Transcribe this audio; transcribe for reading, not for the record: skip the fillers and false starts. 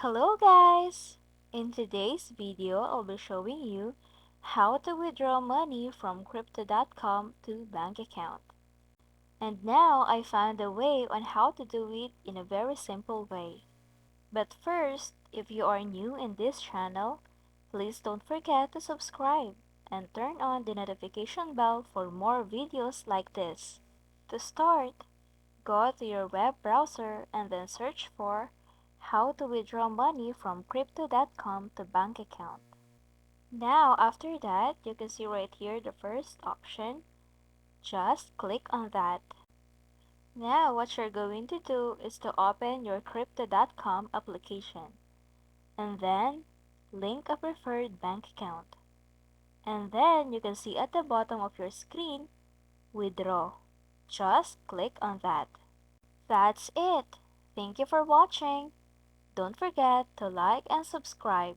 Hello guys! In today's video, I'll be showing you how to withdraw money from Crypto.com to bank account. And now I found a way on how to do it in a very simple way. But first, if you are new in this channel, please don't forget to subscribe and turn on the notification bell for more videos like this. To start, go to your web browser and then search for how to withdraw money from Crypto.com to bank account. Now, after that, you can see right here the first option. Just click on that. Now, what you're going to do is to open your Crypto.com application and then link a preferred bank account. And then you can see at the bottom of your screen, withdraw. Just click on that. That's it. Thank you for watching. Don't forget to like and subscribe.